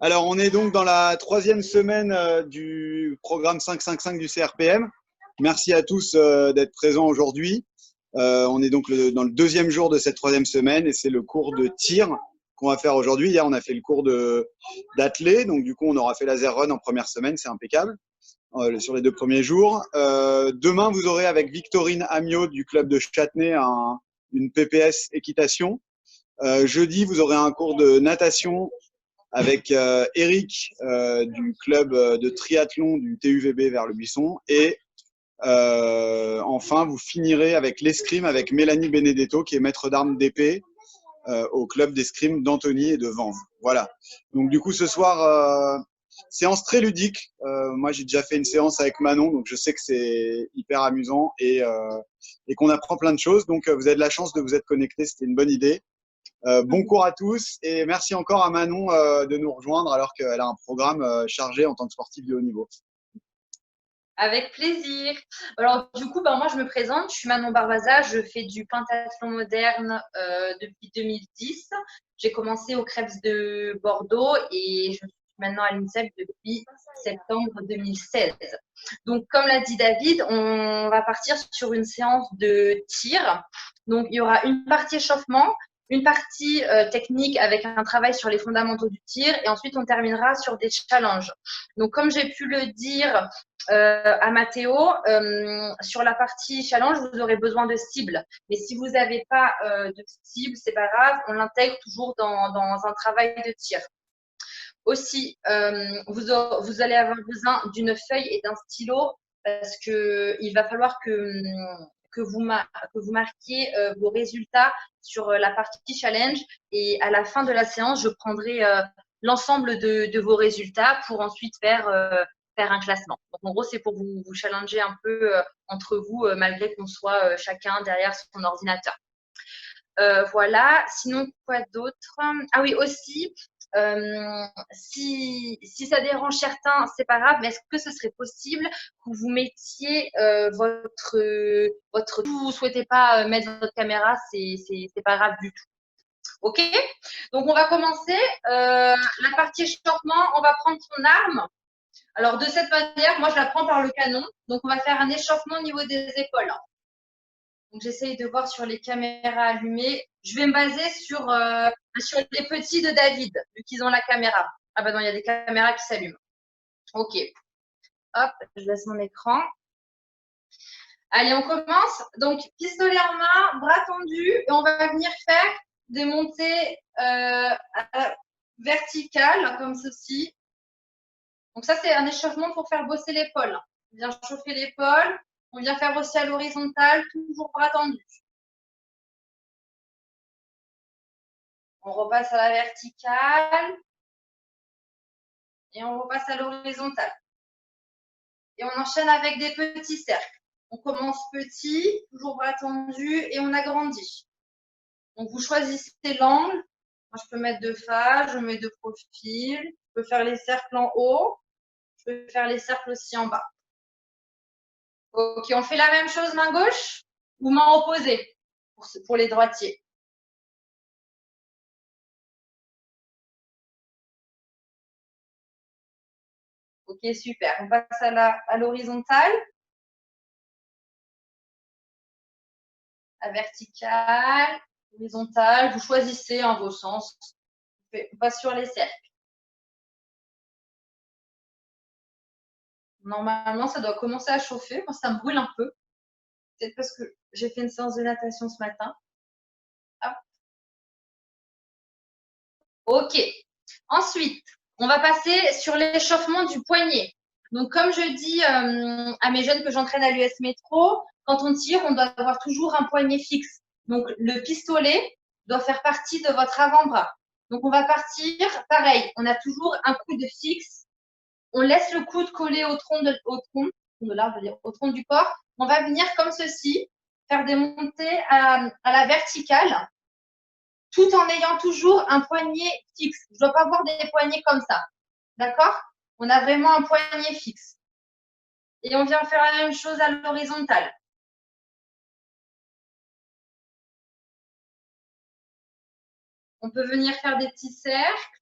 Alors, on est donc dans la 3e semaine du programme 555 du CRPM. Merci à tous d'être présents aujourd'hui. On est donc dans le 2e jour de cette 3e semaine et c'est le cours de tir qu'on va faire aujourd'hui. Hier, on a fait le cours d'athlé, donc du coup, on aura fait laser run en première semaine, c'est impeccable, sur les 2 premiers jours. Demain, vous aurez avec Victorine Amiot du club de Châtenay une PPS équitation. Jeudi, vous aurez un cours de natation avec Eric du club de triathlon du TUVB vers le Buisson. Et enfin, vous finirez avec l'escrime avec Mélanie Benedetto, qui est maître d'armes d'épée au club d'escrime d'Antony et de Vanves. Voilà. Donc du coup, ce soir, séance très ludique. Moi, j'ai déjà fait une séance avec Manon, donc je sais que c'est hyper amusant et qu'on apprend plein de choses. Donc, vous avez de la chance de vous être connectés, c'était une bonne idée. Bon cours à tous et merci encore à Manon de nous rejoindre alors qu'elle a un programme chargé en tant que sportive de haut niveau. Avec plaisir. Alors du coup, moi je me présente, je suis Manon Barbaza, je fais du pentathlon moderne depuis 2010. J'ai commencé au Krebs de Bordeaux et je suis maintenant à l'INSEP depuis septembre 2016. Donc comme l'a dit David, on va partir sur une séance de tir. Donc il y aura une partie échauffement, une partie technique avec un travail sur les fondamentaux du tir et ensuite on terminera sur des challenges. Donc comme j'ai pu le dire à Mathéo, sur la partie challenge, vous aurez besoin de cibles. Mais si vous n'avez pas de cible, c'est pas grave, on l'intègre toujours dans un travail de tir. Aussi, vous allez avoir besoin d'une feuille et d'un stylo parce qu'il va falloir que vous marquiez vos résultats sur la partie challenge et à la fin de la séance, je prendrai l'ensemble de vos résultats pour ensuite faire un classement. Donc, en gros, c'est pour vous challenger un peu entre vous malgré qu'on soit chacun derrière son ordinateur. Voilà. Sinon, quoi d'autre? Ah oui, aussi, si ça dérange certains, c'est pas grave, mais est-ce que ce serait possible que vous mettiez votre... Vous ne souhaitez pas mettre votre caméra, c'est pas grave du tout. Ok? Donc, on va commencer. La partie échauffement, on va prendre son arme. Alors, de cette manière, moi, je la prends par le canon. Donc, on va faire un échauffement au niveau des épaules. Donc, j'essaye de voir sur les caméras allumées. Je vais me baser sur les petits de David, vu qu'ils ont la caméra. Ah bah non, il y a des caméras qui s'allument. Ok. Hop, je laisse mon écran. Allez, on commence. Donc, pistolet en main, bras tendus. Et on va venir faire des montées verticales, comme ceci. Donc, ça, c'est un échauffement pour faire bosser l'épaule. On vient chauffer l'épaule. On vient faire aussi à l'horizontale, toujours bras tendus. On repasse à la verticale. Et on repasse à l'horizontale. Et on enchaîne avec des petits cercles. On commence petit, toujours bras tendus, et on agrandit. Donc, vous choisissez l'angle. Moi, je peux mettre de face, je mets de profil. Je peux faire les cercles en haut. Je peux faire les cercles aussi en bas. Ok, on fait la même chose main gauche ou main opposée pour les droitiers. Ok, super. On passe à l'horizontale. À verticale, horizontale. Vous choisissez en vos sens. On passe sur les cercles. Normalement, ça doit commencer à chauffer. Moi, ça me brûle un peu. Peut-être parce que j'ai fait une séance de natation ce matin. Hop. Ok. Ensuite, on va passer sur l'échauffement du poignet. Donc, comme je dis à mes jeunes que j'entraîne à l'US Métro, quand on tire, on doit avoir toujours un poignet fixe. Donc, le pistolet doit faire partie de votre avant-bras. Donc, on va partir, pareil, on a toujours un coude fixe. On laisse le coude collé au tronc du corps. On va venir comme ceci, faire des montées à la verticale, tout en ayant toujours un poignet fixe. Je ne dois pas avoir des poignets comme ça. D'accord? On a vraiment un poignet fixe. Et on vient faire la même chose à l'horizontale. On peut venir faire des petits cercles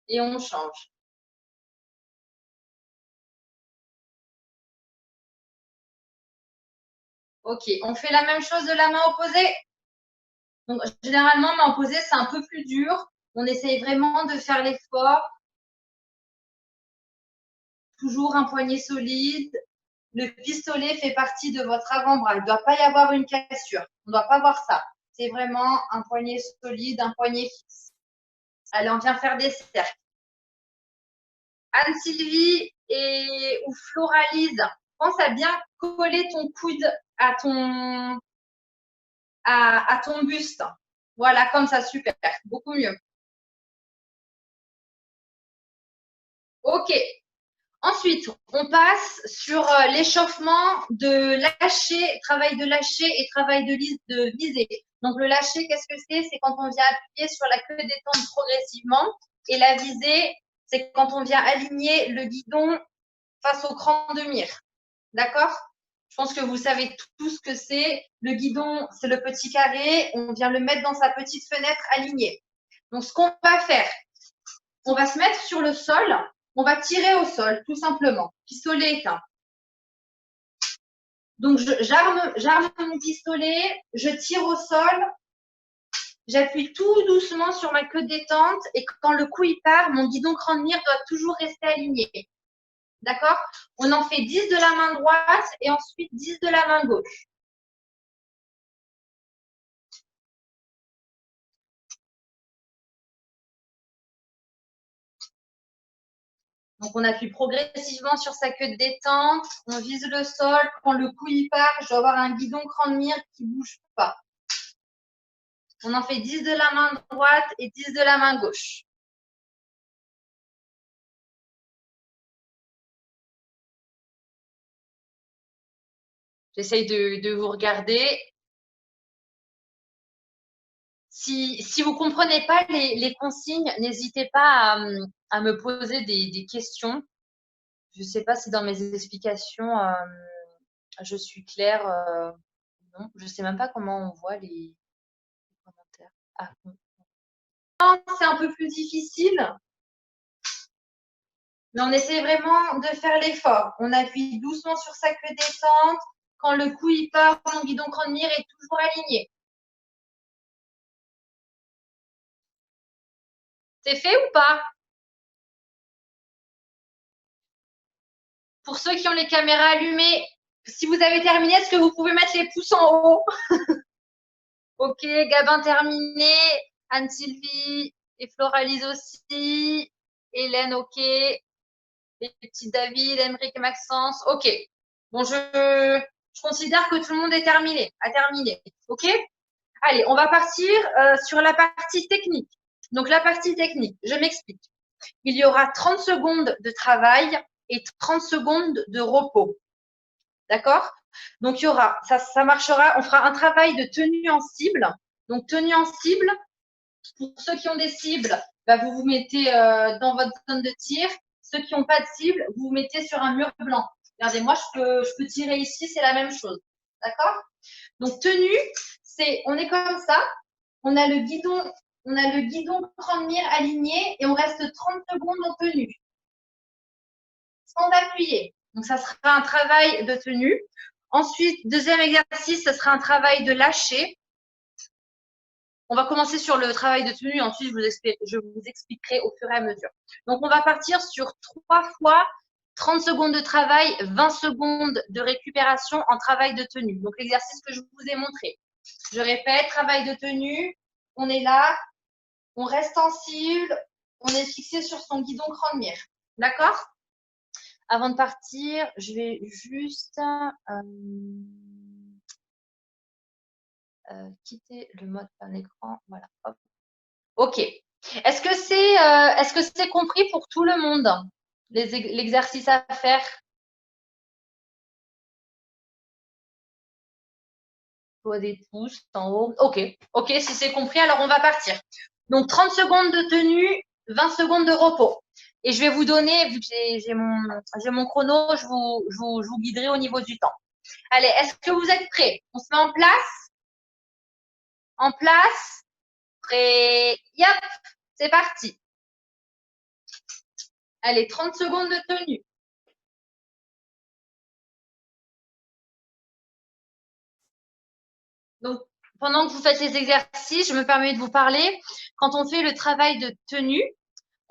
et on change. Ok, on fait la même chose de la main opposée. Donc, généralement, main opposée, c'est un peu plus dur. On essaye vraiment de faire l'effort. Toujours un poignet solide. Le pistolet fait partie de votre avant-bras. Il ne doit pas y avoir une cassure. On ne doit pas voir ça. C'est vraiment un poignet solide, un poignet fixe. Allez, on vient faire des cercles. Anne-Sylvie ou Floralise, pense à bien coller ton coude à ton buste. Voilà, comme ça, super. Beaucoup mieux. Ok. Ensuite, on passe sur l'échauffement de lâcher, travail de lâcher et travail de viser. Donc, le lâcher, qu'est-ce que c'est? C'est quand on vient appuyer sur la queue détente progressivement. Et la visée, c'est quand on vient aligner le guidon face au cran de mire. D'accord? Je pense que vous savez tout ce que c'est. Le guidon, c'est le petit carré. On vient le mettre dans sa petite fenêtre alignée. Donc, ce qu'on va faire, on va se mettre sur le sol. On va tirer au sol, tout simplement. Pistolet éteint. Donc, j'arme mon pistolet, je tire au sol, j'appuie tout doucement sur ma queue de détente et quand le coup il part, mon guidon cran de mire doit toujours rester aligné. D'accord? On en fait 10 de la main droite et ensuite 10 de la main gauche. Donc, on appuie progressivement sur sa queue de détente, on vise le sol. Quand le coup il part, je dois avoir un guidon cran de mire qui ne bouge pas. On en fait 10 de la main droite et 10 de la main gauche. J'essaye de vous regarder. Si vous ne comprenez pas les consignes, n'hésitez pas à me poser des questions. Je ne sais pas si dans mes explications, je suis claire. Non, je ne sais même pas comment on voit les commentaires. Ah, c'est un peu plus difficile, mais on essaie vraiment de faire l'effort. On appuie doucement sur sa queue détente. Quand le coup il part, mon guidon cran de mire est toujours aligné. C'est fait ou pas? Pour ceux qui ont les caméras allumées, si vous avez terminé, est-ce que vous pouvez mettre les pouces en haut? Ok, Gabin terminé. Anne-Sylvie et Floralise aussi. Hélène, ok. Les petits David, Emeric et Maxence. Ok. Bon, je considère que tout le monde est terminé, a terminé. Ok? Allez, on va partir sur la partie technique. Donc, la partie technique, je m'explique. Il y aura 30 secondes de travail et 30 secondes de repos. D'accord? Donc, il y aura, ça marchera, on fera un travail de tenue en cible. Donc, tenue en cible, pour ceux qui ont des cibles, bah, vous vous mettez dans votre zone de tir. Ceux qui n'ont pas de cible, vous vous mettez sur un mur blanc. Regardez, moi, je peux tirer ici, c'est la même chose. D'accord? Donc, tenue, on est comme ça. On a le guidon cran de mire aligné et on reste 30 secondes en tenue. Sans appuyer. Donc, ça sera un travail de tenue. Ensuite, deuxième exercice, ce sera un travail de lâcher. On va commencer sur le travail de tenue, ensuite je vous expliquerai au fur et à mesure. Donc, on va partir sur 3 fois 30 secondes de travail, 20 secondes de récupération en travail de tenue. Donc, l'exercice que je vous ai montré. Je répète, travail de tenue, on est là, on reste en cible, on est fixé sur son guidon cran de mire. D'accord? Avant de partir, je vais juste quitter le mode plein écran. Voilà. Hop. Ok. Est-ce que c'est compris pour tout le monde, l'exercice à faire? Des pouces en haut. Ok. Ok, si c'est compris, alors on va partir. Donc, 30 secondes de tenue, 20 secondes de repos. Et je vais vous donner, vu que j'ai mon chrono, je vous guiderai au niveau du temps. Allez, est-ce que vous êtes prêts? On se met en place? En place. Prêt. Yep, c'est parti. Allez, 30 secondes de tenue. Donc, pendant que vous faites les exercices, je me permets de vous parler. Quand on fait le travail de tenue,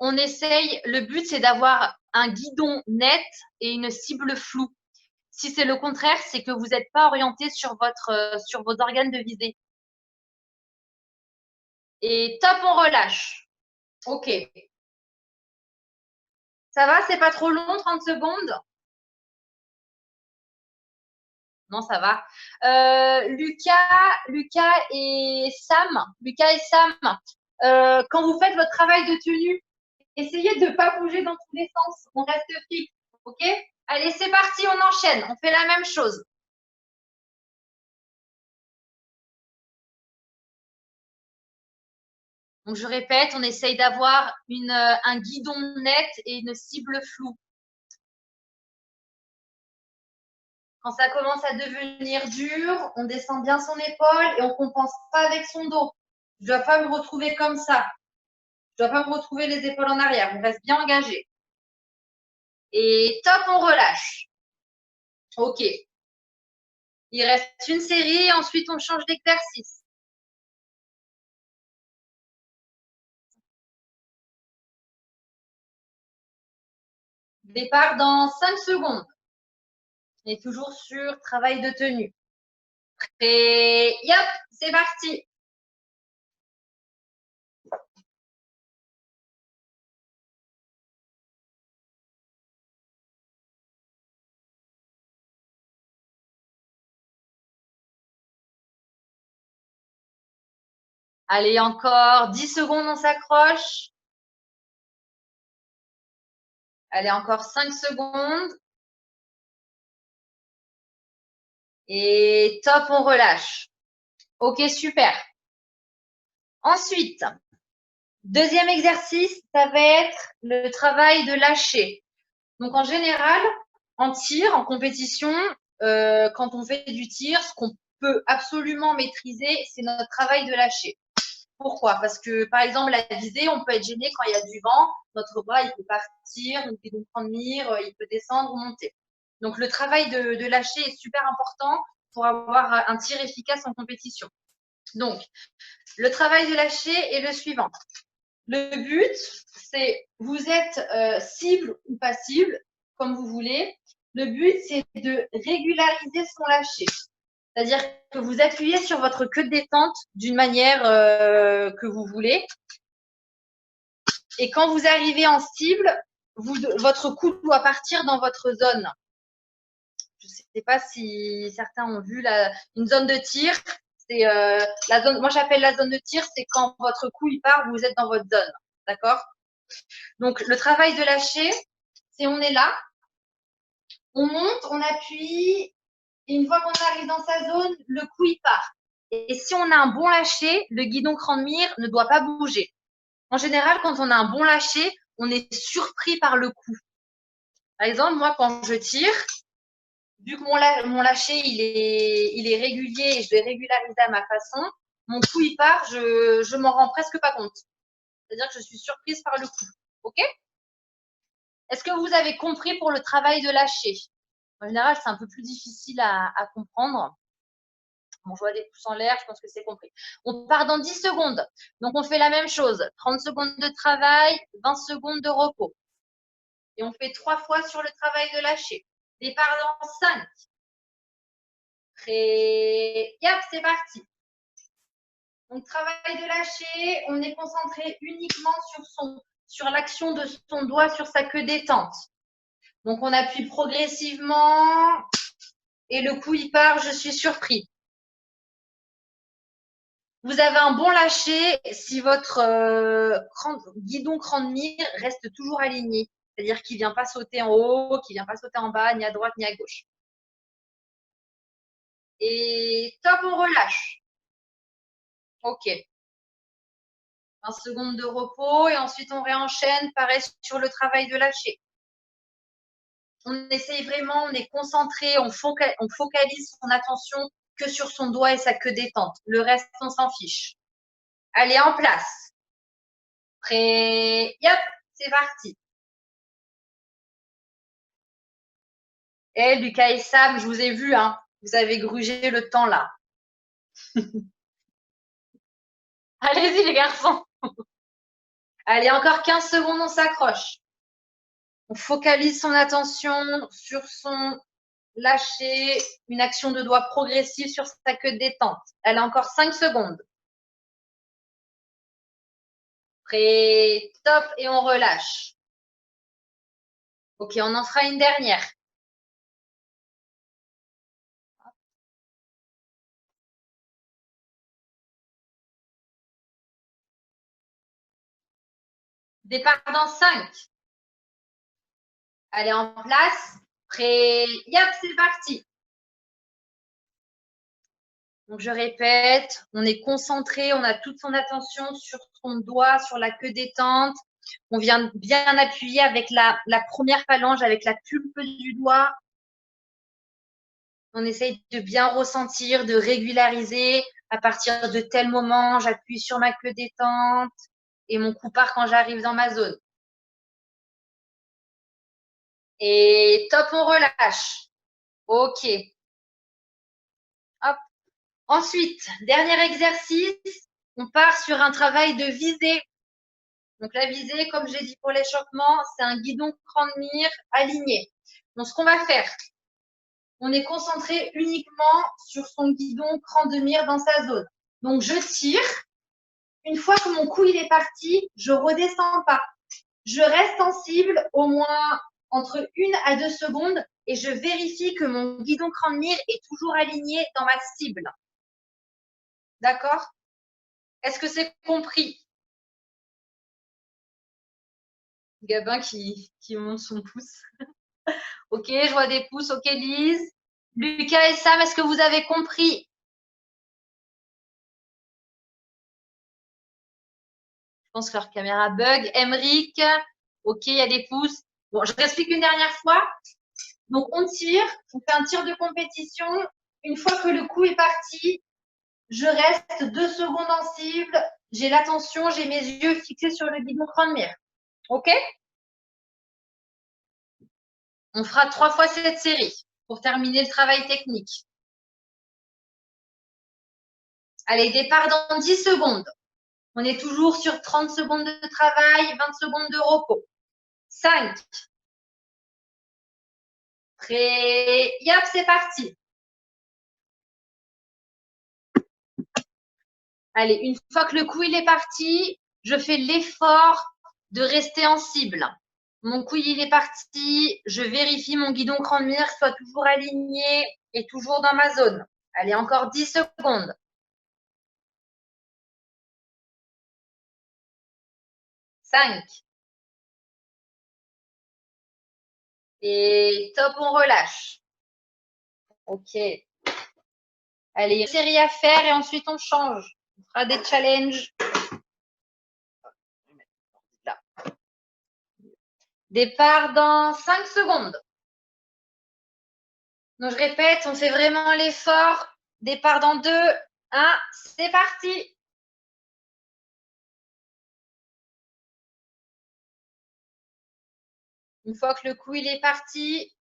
on essaye, le but, c'est d'avoir un guidon net et une cible floue. Si c'est le contraire, c'est que vous n'êtes pas orienté sur vos organes de visée. Et top, on relâche. OK. Ça va, c'est pas trop long, 30 secondes? Non, ça va. Lucas et Sam, quand vous faites votre travail de tenue, essayez de ne pas bouger dans tous les sens. On reste fixe. OK? Allez, c'est parti, on enchaîne. On fait la même chose. Donc, je répète, on essaye d'avoir un guidon net et une cible floue. Quand ça commence à devenir dur, on descend bien son épaule et on ne compense pas avec son dos. Je ne dois pas me retrouver comme ça. Je ne dois pas me retrouver les épaules en arrière. On reste bien engagé. Et top, on relâche. OK. Il reste une série et ensuite on change d'exercice. Départ dans 5 secondes. On est toujours sur travail de tenue. Prêt. Yop, c'est parti. Allez, encore 10 secondes, on s'accroche. Allez, encore 5 secondes. Et top, on relâche. OK, super. Ensuite, deuxième exercice, ça va être le travail de lâcher. Donc, en général, en tir, en compétition, quand on fait du tir, ce qu'on peut absolument maîtriser, c'est notre travail de lâcher. Pourquoi? Parce que, par exemple, la visée, on peut être gêné quand il y a du vent. Notre bras, il peut partir, il peut prendre mire, il peut descendre ou monter. Donc, le travail de lâcher est super important pour avoir un tir efficace en compétition. Donc, le travail de lâcher est le suivant. Le but, c'est vous êtes cible ou pas cible, comme vous voulez. Le but, c'est de régulariser son lâcher. C'est-à-dire que vous appuyez sur votre queue de détente d'une manière que vous voulez. Et quand vous arrivez en cible, votre coup doit partir dans votre zone. Je ne sais pas si certains ont vu une zone de tir. C'est la zone. Moi, j'appelle la zone de tir, c'est quand votre coup il part, vous êtes dans votre zone. D'accord? Donc, le travail de lâcher, c'est on est là, on monte, on appuie, et une fois qu'on arrive dans sa zone, le coup il part. Et si on a un bon lâcher, le guidon cran de mire ne doit pas bouger. En général, quand on a un bon lâcher, on est surpris par le coup. Par exemple, moi, quand je tire, vu que mon lâcher, il est régulier et je vais régulariser à ma façon, mon coup, il part, je m'en rends presque pas compte. C'est-à-dire que je suis surprise par le coup. OK? Est-ce que vous avez compris pour le travail de lâcher? En général, c'est un peu plus difficile à comprendre. Bon, je vois des pouces en l'air, je pense que c'est compris. On part dans 10 secondes. Donc, on fait la même chose. 30 secondes de travail, 20 secondes de repos. Et on fait 3 fois sur le travail de lâcher. Départ dans 5. Prêt. Yep, c'est parti. Donc, travail de lâcher, on est concentré uniquement sur l'action de son doigt sur sa queue détente. Donc, on appuie progressivement et le coup, il part, je suis surpris. Vous avez un bon lâcher si votre guidon cran de mire reste toujours aligné. C'est-à-dire qu'il ne vient pas sauter en haut, qu'il ne vient pas sauter en bas, ni à droite, ni à gauche. Et top, on relâche. OK. 20 secondes de repos et ensuite on réenchaîne, pareil sur le travail de lâcher. On essaye vraiment, on est concentré, on focalise son attention que sur son doigt et sa queue détente. Le reste, on s'en fiche. Allez, en place. Prêt. Yop, c'est parti. Lucas et Sam, je vous ai vu, hein. Vous avez grugé le temps là. Allez-y les garçons. Allez, encore 15 secondes, on s'accroche. On focalise son attention sur son lâcher, une action de doigt progressive sur sa queue de détente. Elle a encore 5 secondes. Prêt, top, et on relâche. Ok, on en fera une dernière. Départ dans 5. Allez, en place. Prêt, yop, c'est parti. Donc, je répète, on est concentré, on a toute son attention sur son doigt, sur la queue détente. On vient bien appuyer avec la première phalange, avec la pulpe du doigt. On essaye de bien ressentir, de régulariser. À partir de tel moment, j'appuie sur ma queue détente et mon coup part quand j'arrive dans ma zone. Et top, on relâche. Ok. Hop. Ensuite, dernier exercice, on part sur un travail de visée. Donc la visée, comme j'ai dit pour l'échauffement, c'est un guidon cran de mire aligné. Donc ce qu'on va faire, on est concentré uniquement sur son guidon cran de mire dans sa zone. Donc je tire. Une fois que mon coup il est parti, je redescends pas. Je reste en cible au moins entre 1 à 2 secondes et je vérifie que mon guidon cran de mire est toujours aligné dans ma cible. D'accord? Est-ce que c'est compris? Gabin qui monte son pouce. Ok, je vois des pouces. Ok, Lise. Lucas et Sam, est-ce que vous avez compris? Je pense que leur caméra bug. Emeric, ok, il y a des pouces. Bon, je réexplique une dernière fois. Donc, on tire, on fait un tir de compétition. Une fois que le coup est parti, je reste 2 secondes en cible. J'ai l'attention, j'ai mes yeux fixés sur le guidon cran de mire. Ok? On fera 3 fois cette série pour terminer le travail technique. Allez, départ dans 10 secondes. On est toujours sur 30 secondes de travail, 20 secondes de repos. 5. Prêt. Yop, c'est parti. Allez, une fois que le coup il est parti, je fais l'effort de rester en cible. Mon coup il est parti, je vérifie mon guidon cran de mire soit toujours aligné et toujours dans ma zone. Allez, encore 10 secondes. 5. Et top, on relâche. Ok. Allez, une série à faire et ensuite on change. On fera des challenges. Là. Départ dans 5 secondes. Donc, je répète, on fait vraiment l'effort. Départ dans 2, 1, c'est parti. Une fois que le coup il est parti,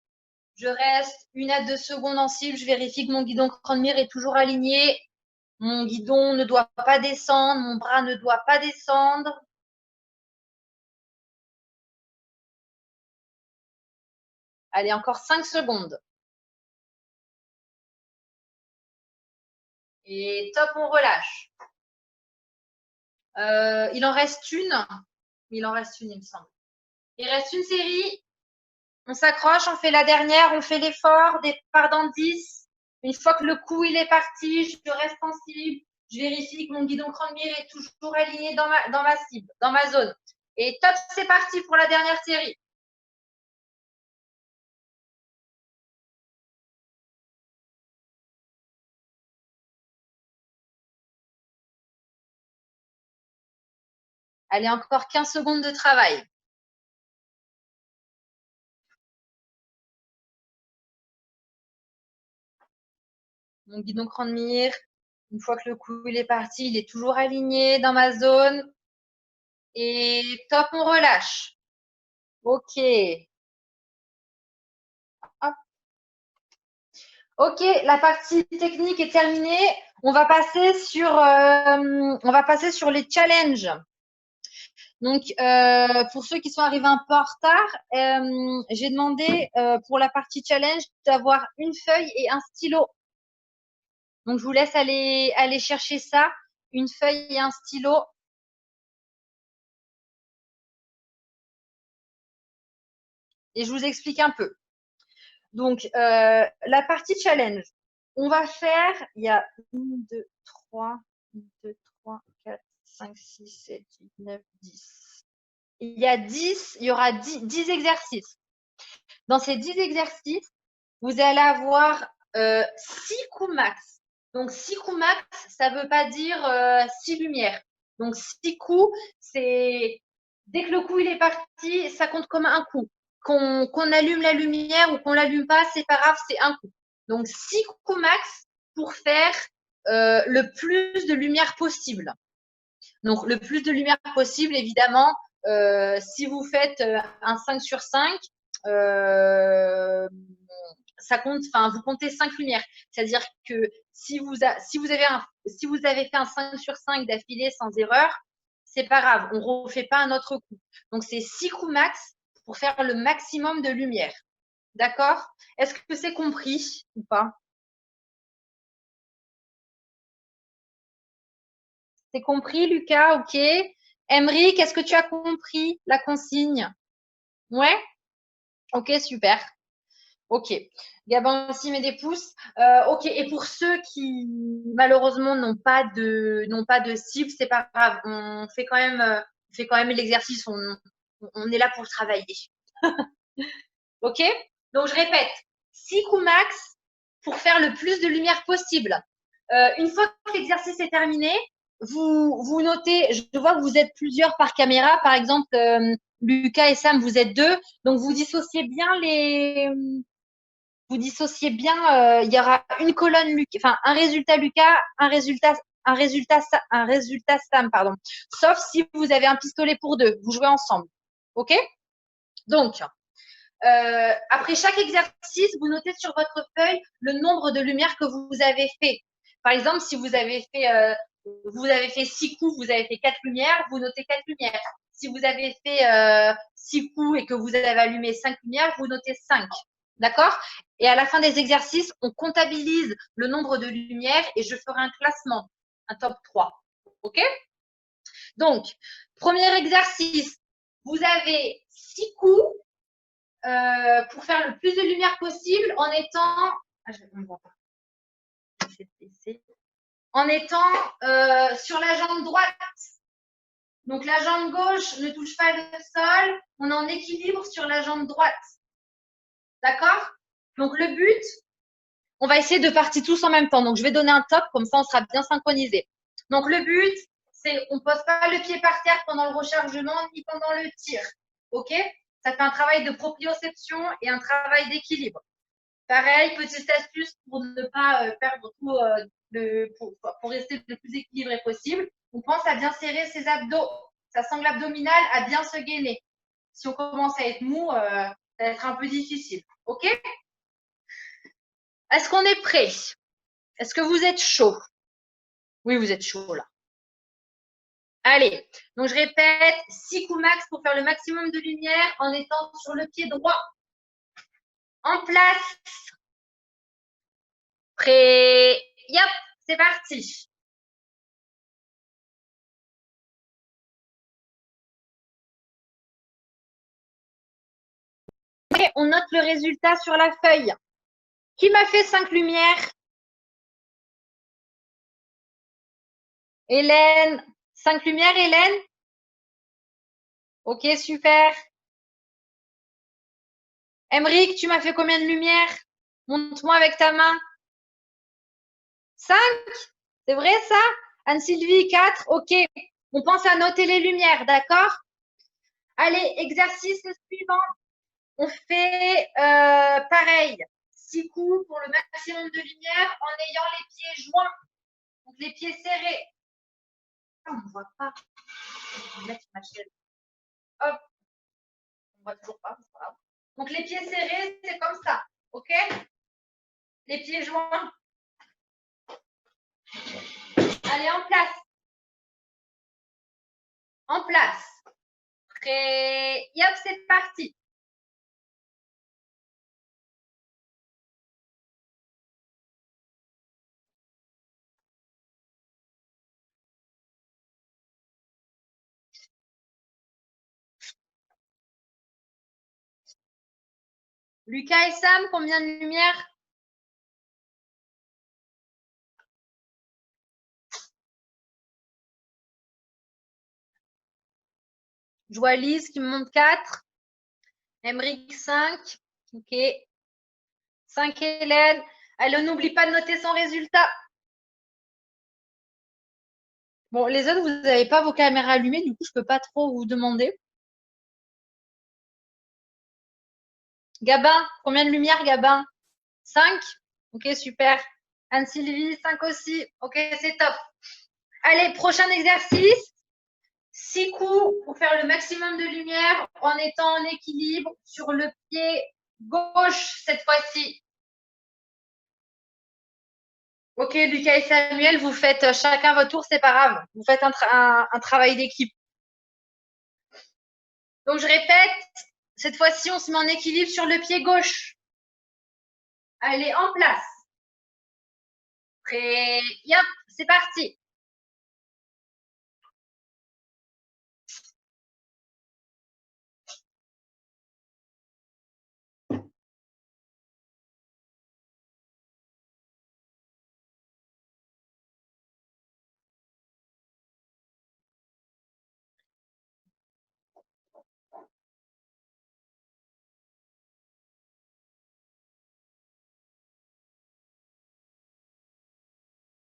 je reste 1 à 2 secondes en cible. Je vérifie que mon guidon cran de mire est toujours aligné. Mon guidon ne doit pas descendre. Mon bras ne doit pas descendre. Allez, encore 5 secondes. Et top, on relâche. Il en reste une. Il en reste une, il me semble. Il reste une série. On s'accroche, on fait la dernière, on fait l'effort. Départ dans 10. Une fois que le coup il est parti, je reste en cible. Je vérifie que mon guidon cran de mire est toujours aligné dans ma cible, dans ma zone. Et top, c'est parti pour la dernière série. Allez, encore 15 secondes de travail. Mon guidon cran de mire, une fois que le coup il est parti, il est toujours aligné dans ma zone. Et top, on relâche. Ok. Hop. Ok, la partie technique est terminée. On va passer sur les challenges. Donc, pour ceux qui sont arrivés un peu en retard, j'ai demandé pour la partie challenge d'avoir une feuille et un stylo. Donc, je vous laisse aller chercher ça, une feuille et un stylo. Et je vous explique un peu. Donc, la partie challenge, on va faire, il y a 1, 2, 3, 4, 5, 6, 7, 8, 9, 10. Il y aura 10 exercices. Dans ces 10 exercices, vous allez avoir 6 coups max. Donc, 6 coups max, ça ne veut pas dire 6 lumières. Donc, 6 coups, c'est dès que le coup il est parti, ça compte comme un coup. Qu'on allume la lumière ou qu'on l'allume pas, c'est pas grave, c'est un coup. Donc, 6 coups max pour faire le plus de lumière possible. Donc, le plus de lumière possible, évidemment, si vous faites un 5 sur 5, ça compte, enfin, vous comptez 5 lumières. C'est-à-dire que si vous avez fait un 5 sur 5 d'affilée sans erreur, c'est pas grave, on ne refait pas un autre coup. Donc, c'est 6 coups max pour faire le maximum de lumière. D'accord? Est-ce que c'est compris ou pas? C'est compris, Lucas? Ok. Emeric, est-ce que tu as compris la consigne? Ouais? Ok, super. Ok. Gabin aussi met des pouces. Ok. Et pour ceux qui malheureusement n'ont pas de cible, c'est pas grave. On fait quand même l'exercice. On est là pour travailler. Ok. Donc je répète, 6 coups max pour faire le plus de lumière possible. Une fois que l'exercice est terminé, vous notez. Je vois que vous êtes plusieurs par caméra. Par exemple, Lucas et Sam, vous êtes 2. Donc vous dissociez bien Vous dissociez bien, il y aura une colonne enfin un résultat Lucas, un résultat Sam, pardon. Sauf si vous avez un pistolet pour 2, vous jouez ensemble. Ok? Donc, après chaque exercice, vous notez sur votre feuille le nombre de lumières que vous avez fait. Par exemple, si vous avez fait 6 coups, vous avez fait 4 lumières, vous notez 4 lumières. Si vous avez fait 6 coups et que vous avez allumé 5 lumières, vous notez 5. D'accord? Et à la fin des exercices, on comptabilise le nombre de lumières et je ferai un classement, un top 3. OK? Donc, premier exercice, vous avez 6 coups pour faire le plus de lumière possible en étant. On voit pas. En étant sur la jambe droite. Donc, la jambe gauche ne touche pas le sol. On est en équilibre sur la jambe droite. D'accord? Donc, le but, on va essayer de partir tous en même temps. Donc, je vais donner un top, comme ça, on sera bien synchronisé. Donc, le but, c'est on ne pose pas le pied par terre pendant le rechargement ni pendant le tir. OK? Ça fait un travail de proprioception et un travail d'équilibre. Pareil, petite astuce pour ne pas perdre tout, pour rester le plus équilibré possible. On pense à bien serrer ses abdos. Sa sangle abdominale à bien se gainer. Si on commence à être mou, ça va être un peu difficile. OK? Est-ce qu'on est prêt? Est-ce que vous êtes chaud? Oui, vous êtes chaud là. Allez, donc je répète, 6 coups max pour faire le maximum de lumière en étant sur le pied droit. En place. Prêt. Yop, c'est parti. Et on note le résultat sur la feuille. Qui m'a fait 5 lumières? Hélène. 5 lumières, Hélène? Ok, super. Emeric, tu m'as fait combien de lumières? Montre-moi avec ta main. 5? C'est vrai ça? Anne-Sylvie, 4? Ok. On pense à noter les lumières, d'accord? Allez, exercice suivant. On fait pareil. 6 coups pour le maximum de lumière en ayant les pieds joints. Donc, les pieds serrés. On ne voit pas. Je vais mettre ma chaise. Hop. On ne voit toujours pas. C'est pas grave. Donc, les pieds serrés, c'est comme ça. OK? Les pieds joints. Allez, en place. En place. Prêt. Yop, c'est parti. Lucas et Sam, combien de lumière? Je vois Lise qui me montre 4. Emeric 5. OK. 5 Hélène. Allez, n'oublie pas de noter son résultat. Bon, les autres, vous n'avez pas vos caméras allumées, du coup, je ne peux pas trop vous demander. Gabin, combien de lumière, Gabin? 5? OK, super. Anne-Sylvie, 5 aussi. OK, c'est top. Allez, prochain exercice. 6 coups pour faire le maximum de lumière en étant en équilibre sur le pied gauche cette fois-ci. OK, Lucas et Samuel, vous faites chacun votre tour, c'est pas grave. Vous faites un travail d'équipe. Donc, je répète, cette fois-ci, on se met en équilibre sur le pied gauche. Allez, en place. Prêt. Yop, c'est parti.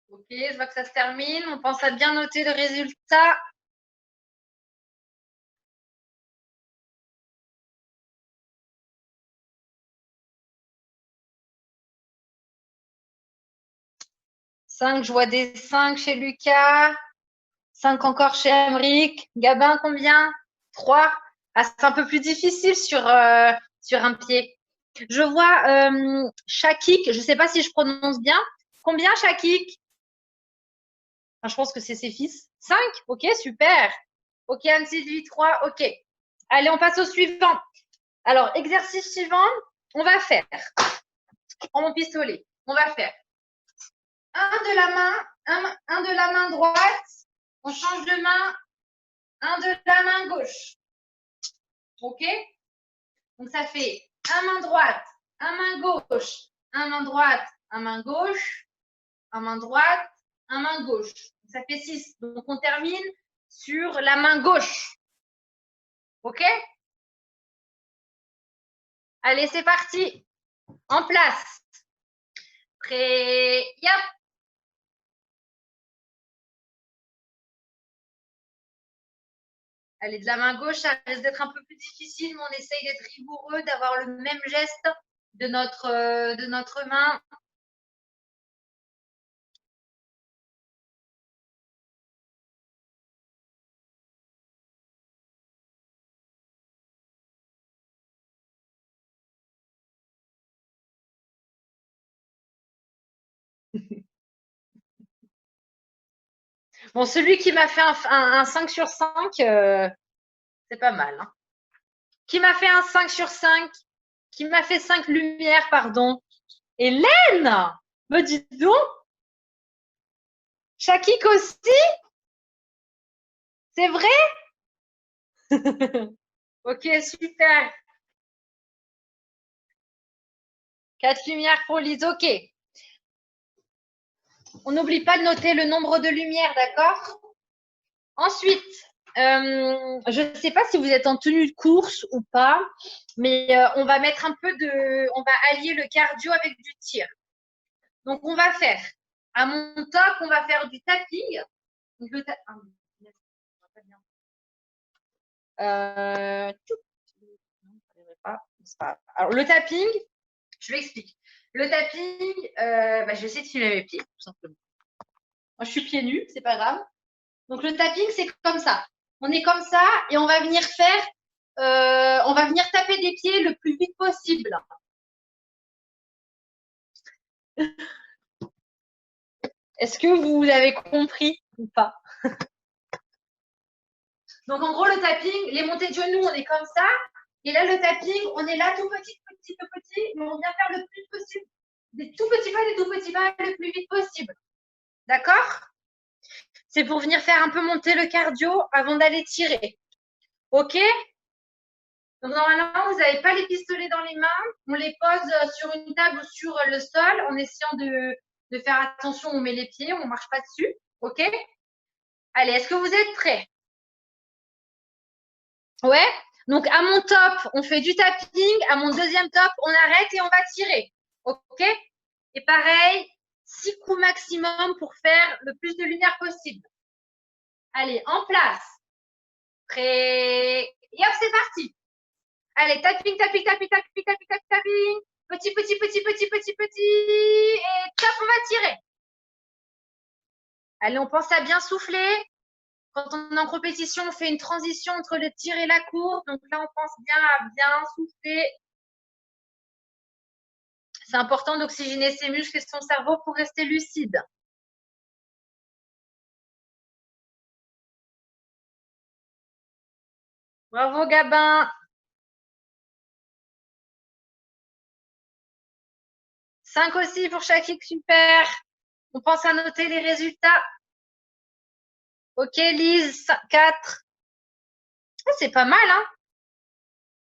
OK, je vois que ça se termine. On pense à bien noter le résultat. Cinq, je vois des 5 chez Lucas. 5 encore chez Emeric. Gabin, combien? 3. Ah, c'est un peu plus difficile sur un pied. Je vois Shakik, je ne sais pas si je prononce bien. Combien Shakik? Enfin, je pense que c'est ses fils. 5? OK, super. OK, Anne-Sylvie, 3. OK. Allez, on passe au suivant. Alors, exercice suivant, on va faire, je prends mon pistolet, on va faire un de la main droite, on change de main, un de la main gauche. OK? Donc, ça fait un main droite, un main gauche, un main droite, un main gauche, un main droite, un main gauche. Ça fait 6. Donc, on termine sur la main gauche. OK? Allez, c'est parti. En place. Prêt. Yop. Allez, de la main gauche, ça risque d'être un peu plus difficile, mais on essaye d'être rigoureux, d'avoir le même geste de notre main. Bon, celui qui m'a fait un 5 sur 5, c'est pas mal. Hein. Qui m'a fait un 5 sur 5? Qui m'a fait 5 lumières, pardon? Hélène! Me dis donc! Shakik aussi? C'est vrai? OK, super. 4 lumières pour Lise, OK. On n'oublie pas de noter le nombre de lumières, d'accord? Ensuite, je ne sais pas si vous êtes en tenue de course ou pas, mais on va mettre on va allier le cardio avec du tir. Donc, on va faire, à mon top, on va faire du tapping. Donc, alors, le tapping, je m'explique. Le tapping, je vais essayer de filmer mes pieds, tout simplement. Moi, je suis pieds nus, c'est pas grave. Donc, le tapping, c'est comme ça. On est comme ça et on va venir taper des pieds le plus vite possible. Est-ce que vous avez compris ou pas? Donc, en gros, le tapping, les montées de genoux, on est comme ça. Et là, le tapping, on est là tout petit, mais on vient faire le plus possible. Des tout petits pas le plus vite possible. D'accord? C'est pour venir faire un peu monter le cardio avant d'aller tirer. OK? Donc, normalement, vous n'avez pas les pistolets dans les mains. On les pose sur une table ou sur le sol en essayant de faire attention. On met les pieds, on ne marche pas dessus. OK? Allez, est-ce que vous êtes prêts? Ouais? Donc, à mon top, on fait du tapping. À mon deuxième top, on arrête et on va tirer. OK? Et pareil, 6 coups maximum pour faire le plus de lumière possible. Allez, en place. Prêt? Et hop, c'est parti. Allez, tapping, tapping, tapping, tapping, tapping, tapping, tapping. Petit, petit, petit, petit, petit, petit. Et top, on va tirer. Allez, on pense à bien souffler. Quand on est en compétition, on fait une transition entre le tir et la course. Donc là, on pense bien à bien souffler. C'est important d'oxygéner ses muscles et son cerveau pour rester lucide. Bravo, Gabin. 5 aussi pour chaque équipe, super. On pense à noter les résultats. Ok, Lise, 4. Oh, c'est pas mal, hein?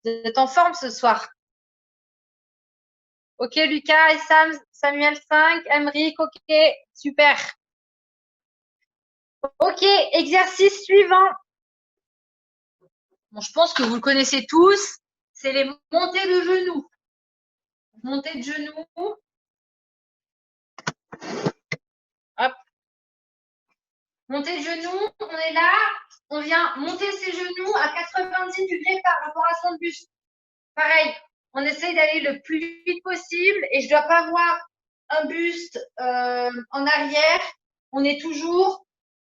Vous êtes en forme ce soir. Ok, Lucas et Samuel 5. Emric, ok, super. Ok, exercice suivant. Bon, je pense que vous le connaissez tous. C'est les montées de genoux. Montée de genoux. Hop. Montée de genoux, on est là. On vient monter ses genoux à 90 degrés par rapport à son buste. Pareil, on essaye d'aller le plus vite possible et je ne dois pas voir un buste en arrière. On est toujours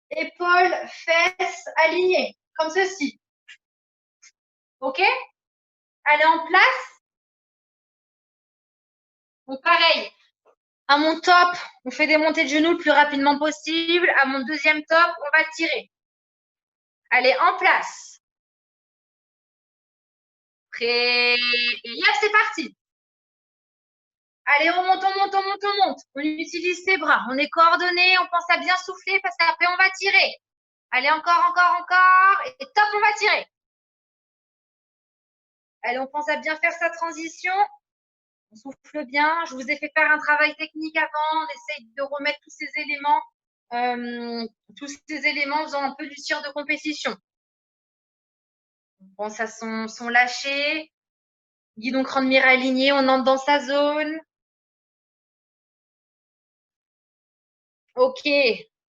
épaules, fesses alignées, comme ceci. OK? Allez en place. Donc pareil, à mon top, on fait des montées de genoux le plus rapidement possible. À mon deuxième top, on va tirer. Allez, en place. Prêt. Et hop, c'est parti. Allez, on monte, on monte, on monte, on monte. On utilise ses bras. On est coordonné. On pense à bien souffler parce qu'après, on va tirer. Allez, encore, encore, encore. Et top, on va tirer. Allez, on pense à bien faire sa transition. On souffle bien. Je vous ai fait faire un travail technique avant. On essaye de remettre tous ces éléments en faisant un peu du tir de compétition. On pense à son lâcher. Guidon cran de mire aligné. On entre dans sa zone. OK.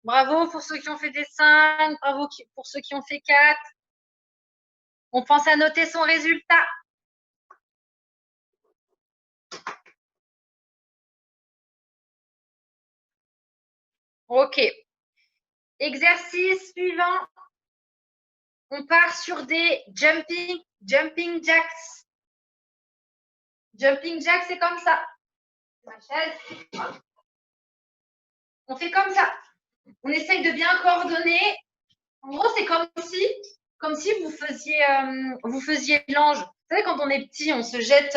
Bravo pour ceux qui ont fait des 5. Bravo pour ceux qui ont fait 4. On pense à noter son résultat. OK. Exercice suivant. On part sur des jumping jacks. Jumping jacks, c'est comme ça. Ma chaise. On fait comme ça. On essaye de bien coordonner. En gros, c'est comme si vous faisiez l'ange. Vous savez, quand on est petit, on se jette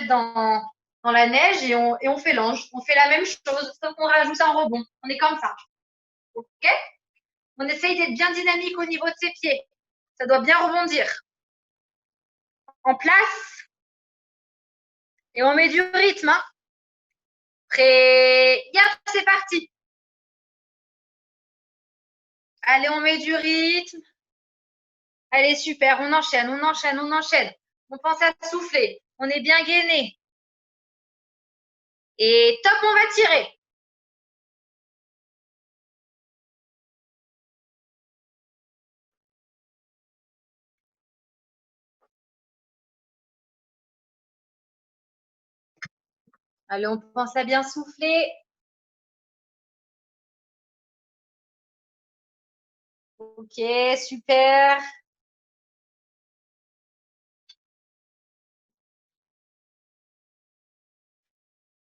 dans la neige et on fait l'ange. On fait la même chose, sauf qu'on rajoute un rebond. On est comme ça. OK? On essaye d'être bien dynamique au niveau de ses pieds. Ça doit bien rebondir. En place. Et on met du rythme. Hein. Prêt. Yep, c'est parti. Allez, on met du rythme. Allez, super. On enchaîne, on enchaîne, on enchaîne. On pense à souffler. On est bien gainé. Et top, on va tirer. Allez, on pense à bien souffler. Ok, super.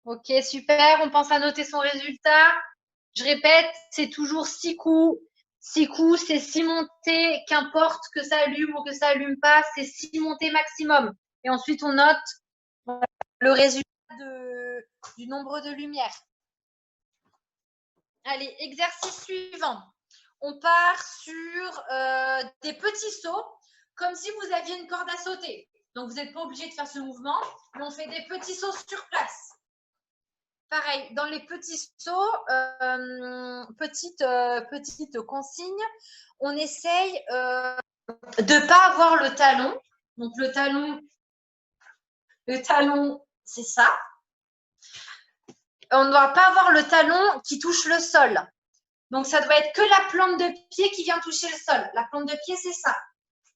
Ok, super. On pense à noter son résultat. Je répète, c'est toujours 6 coups. 6 coups, c'est 6 montées, qu'importe que ça allume ou que ça allume pas, c'est 6 montées maximum. Et ensuite, on note le résultat du nombre de lumières. Allez, exercice suivant. On part sur des petits sauts, comme si vous aviez une corde à sauter. Donc, vous n'êtes pas obligé de faire ce mouvement, mais on fait des petits sauts sur place. Pareil, dans les petits sauts, petite consigne, on essaye de ne pas avoir le talon. Donc, le talon, c'est ça. On ne doit pas avoir le talon qui touche le sol. Donc, ça doit être que la plante de pied qui vient toucher le sol. La plante de pied, c'est ça.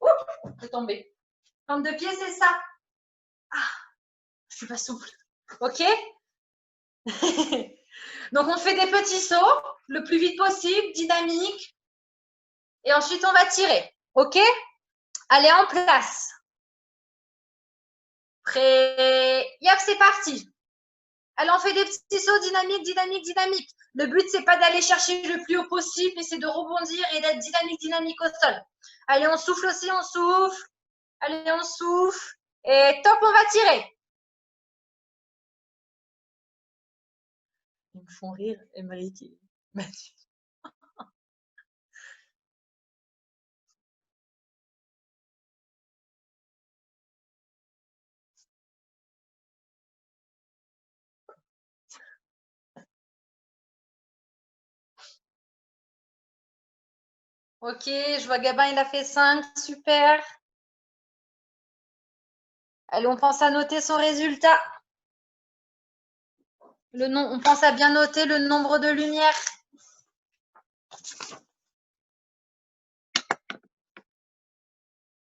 Ouh, je vais tomber. Plante de pied, c'est ça. Ah, je ne suis pas souple. OK. Donc, on fait des petits sauts le plus vite possible, dynamique. Et ensuite, on va tirer. OK? Allez, en place. Prêt? Yop, c'est parti. Allez, on fait des petits sauts dynamiques, dynamiques, dynamiques. Le but, c'est pas d'aller chercher le plus haut possible, mais c'est de rebondir et d'être dynamique, dynamique au sol. Allez, on souffle aussi, on souffle. Allez, on souffle. Et top, on va tirer. Ils me font rire, Émeric et Mathieu. Ok, je vois Gabin, il a fait 5. Super. Allez, on pense à noter son résultat. On pense à bien noter le nombre de lumières.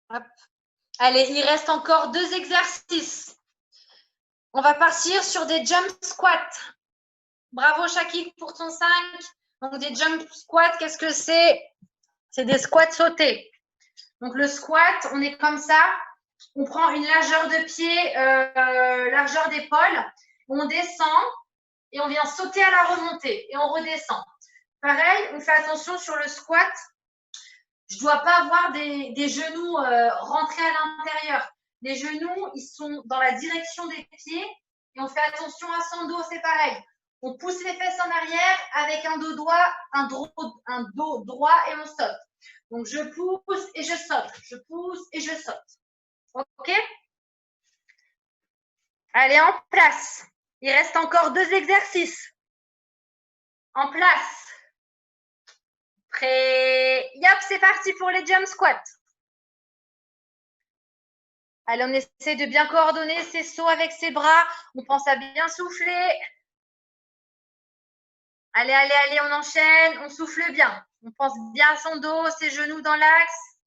Hop. Allez, il reste encore 2 exercices. On va partir sur des jump squats. Bravo, Shakik, pour ton 5. Donc, des jump squats, qu'est-ce que c'est? C'est des squats sautés. Donc, le squat, on est comme ça. On prend une largeur de pied, largeur d'épaule. On descend et on vient sauter à la remontée et on redescend. Pareil, on fait attention sur le squat. Je ne dois pas avoir des genoux rentrés à l'intérieur. Les genoux, ils sont dans la direction des pieds et on fait attention à son dos, c'est pareil. On pousse les fesses en arrière avec un dos droit, un dos droit et on saute. Donc, je pousse et je saute. Je pousse et je saute. OK? Allez, en place. Il reste encore 2 exercices. En place. Prêt? Yop, c'est parti pour les jump squats. Allez, on essaie de bien coordonner ses sauts avec ses bras. On pense à bien souffler. Allez, allez, allez, on enchaîne. On souffle bien. On pense bien à son dos, ses genoux dans l'axe.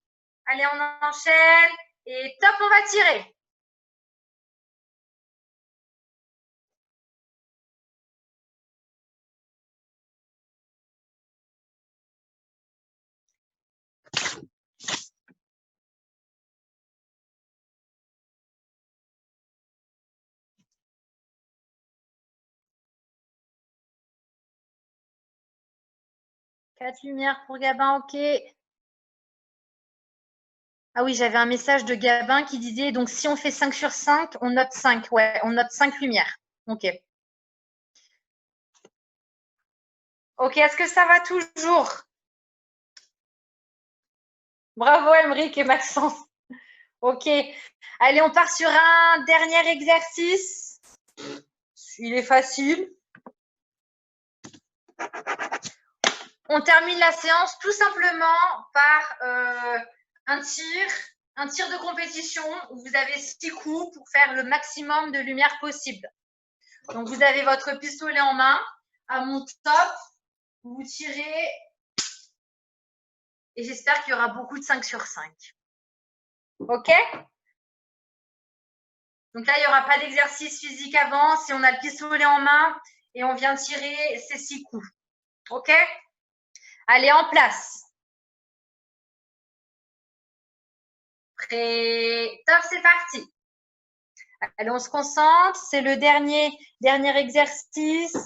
Allez, on enchaîne. Et top, on va tirer. Quatre lumières pour Gabin, OK. Ah oui, j'avais un message de Gabin qui disait, donc si on fait 5 sur 5, on note 5. Ouais, on note 5 lumières. OK. OK, est-ce que ça va toujours? Bravo, Emeric et Maxence. OK. Allez, on part sur un dernier exercice. Il est facile. On termine la séance tout simplement par un tir de compétition où vous avez 6 coups pour faire le maximum de lumière possible. Donc, vous avez votre pistolet en main. À mon top, vous tirez et j'espère qu'il y aura beaucoup de 5 sur 5. OK? Donc là, il n'y aura pas d'exercice physique avant. Si on a le pistolet en main et on vient tirer ces 6 coups. OK? Allez, en place. Prêt? Top, c'est parti. Allez, on se concentre. C'est le dernier exercice.